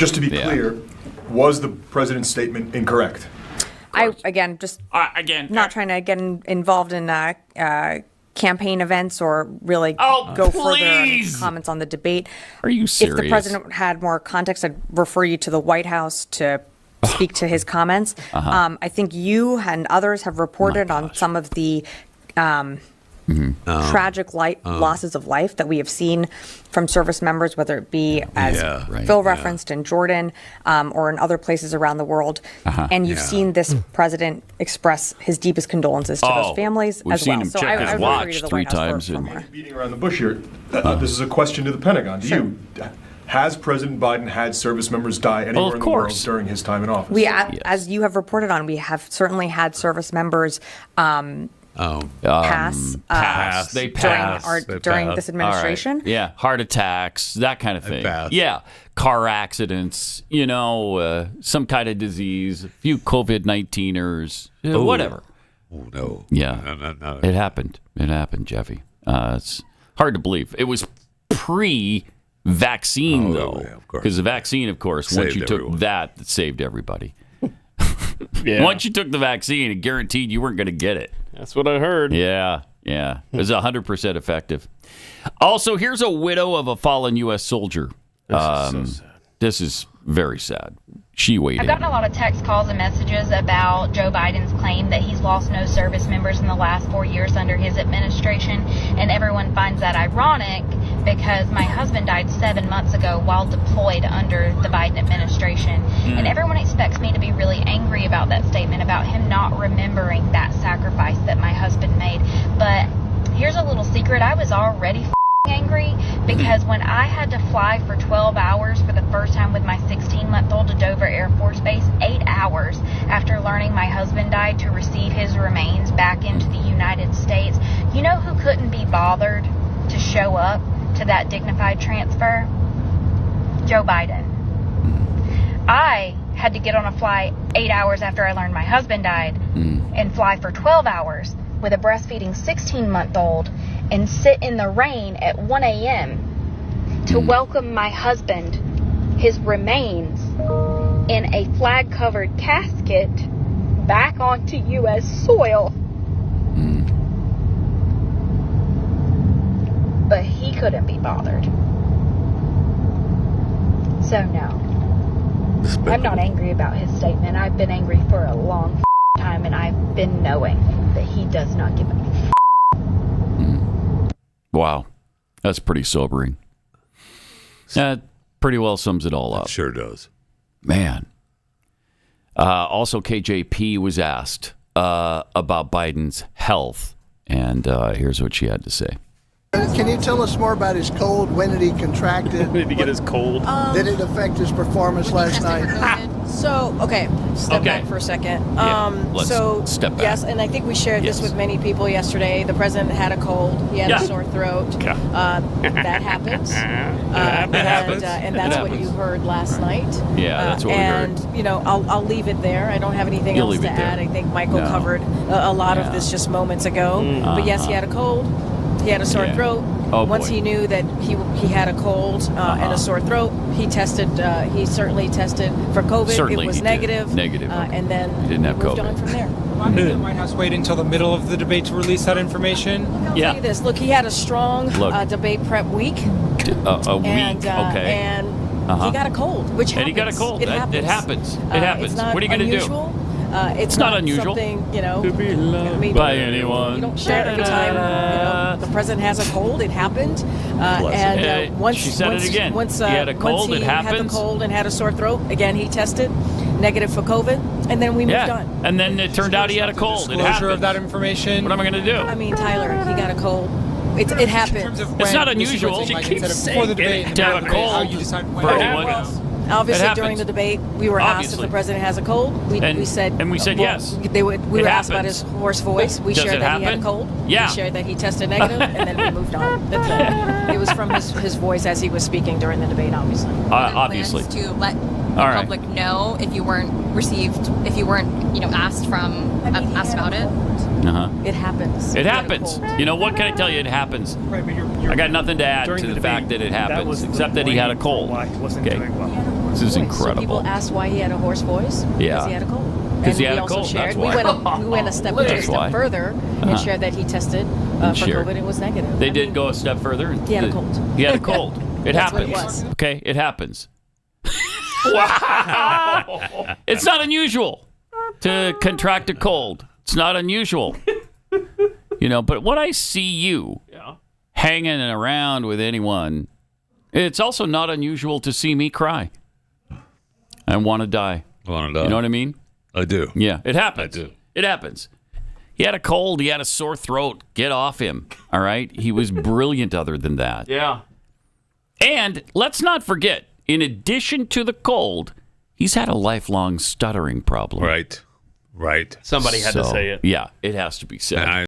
Just to be clear, was the president's statement incorrect? Not trying to get involved in campaign events or really go further on comments on the debate. Are you serious? If the president had more context, I'd refer you to the White House to speak to his comments. I think you and others have reported on some of the tragic losses of life that we have seen from service members, whether it be as Phil referenced in Jordan or in other places around the world. And you've seen this president express his deepest condolences to those families we've as seen well. him So check I his would watch refer you to the 3 White House times for more. Beating around the bush here. This is a question to the Pentagon. Has President Biden had service members die anywhere in the world during his time in office? As you have reported on, we have certainly had service members pass. They pass during this administration. Right. Yeah, heart attacks, that kind of thing. Yeah, car accidents. Some kind of disease. A few COVID-19ers. Whatever. Oh no. Yeah. No. It happened. It happened, Jeffy. It's hard to believe. It was pre-vaccine though, because the vaccine, of course, once you took that, it saved everybody. Once you took the vaccine, it guaranteed you weren't going to get it. That's what I heard. Yeah. It was 100% effective. Also, here's a widow of a fallen U.S. soldier. This is very sad. She weighed in. I've gotten a lot of text calls and messages about Joe Biden's claim that he's lost no service members in the last 4 years under his administration, and everyone finds that ironic because my husband died 7 months ago while deployed under the Biden administration. And everyone expects me to be really angry about that statement, about him not remembering that sacrifice that my husband made. But here's a little secret. I was already angry because when I had to fly for 12 hours for the first time with my 16-month-old to Dover Air Force Base, 8 hours after learning my husband died, to receive his remains back into the United States, you know who couldn't be bothered to show up to that dignified transfer? Joe Biden. I had to get on a flight 8 hours after I learned my husband died and fly for 12 hours with a breastfeeding 16-month-old and sit in the rain at 1 a.m. to welcome my husband, his remains, in a flag-covered casket back onto U.S. soil. But he couldn't be bothered. So no, I'm not angry about his statement. I've been angry for a long time, and I've been knowing that he does not give a Wow. That's pretty sobering. That pretty well sums it all up. Sure does. Man. Also, KJP was asked about Biden's health, and here's what she had to say. Can you tell us more about his cold? When did he contract it? When did he get his cold? Did it affect his performance last night? Step back for a second. Let's step back. Yes, and I think we shared this with many people yesterday. The president had a cold. He had a sore throat. That happens. And that's what you heard last night. Yeah, that's what we heard. And, I'll leave it there. I don't have anything else to add. I think Michael covered a lot of this just moments ago. But yes, he had a cold. He had a sore throat. Once he knew that he had a cold and a sore throat, he tested. He certainly tested for COVID. Certainly it was negative. Negative. And then he didn't have moved COVID. on from there. Why did the White House wait until the middle of the debate to release that information? I'll tell you this. Look, he had a strong debate prep week. A week. Okay. And he got a cold, which happens. And he got a cold. It happens. It happens. It's not What are you going to do? It's not unusual something, to be loved by anyone. You don't share it every time. The president has a cold. It happened. Once she said it again. Once he had a cold. Once he it happens. had the cold and had a sore throat. Again, he tested negative for COVID, and then we moved on. And then it turned out he had a cold. It happened. Of that information. What am I going to do? I mean, Tyler, he got a cold. It happens. It's not unusual. She keeps saying it. To have a cold for anyone. Obviously, during the debate, we were asked if the president has a cold. We said yes. We were asked about his hoarse voice. We shared that he had a cold. Yeah. We shared that he tested negative, and then we moved on. That's it. It was from his voice as he was speaking during the debate, obviously. Obviously. To let the public know if you weren't asked about it. It happens. It happens. What can I tell you? It happens. Right, but I got nothing to add to the fact that it happens, except that he had a cold. Why he wasn't doing well. This is voice. incredible. So people asked why he had a hoarse voice. Yeah. Because he had a cold. Because he had we a also cold. shared. That's We why. went a step further and shared that he tested for shared. COVID and was negative. They did go a step further. He had a cold. He had a cold. It That's happens. what it was. Okay, it happens. Wow! It's not unusual to contract a cold. It's not unusual. But when I see you hanging around with anyone, it's also not unusual to see me cry and want to die. You know what I mean? I do. Yeah, it happens. I do. It happens. He had a cold. He had a sore throat. Get off him. All right? He was brilliant other than that. Yeah. And let's not forget, in addition to the cold, he's had a lifelong stuttering problem. Right. Somebody had to say it. Yeah, it has to be said.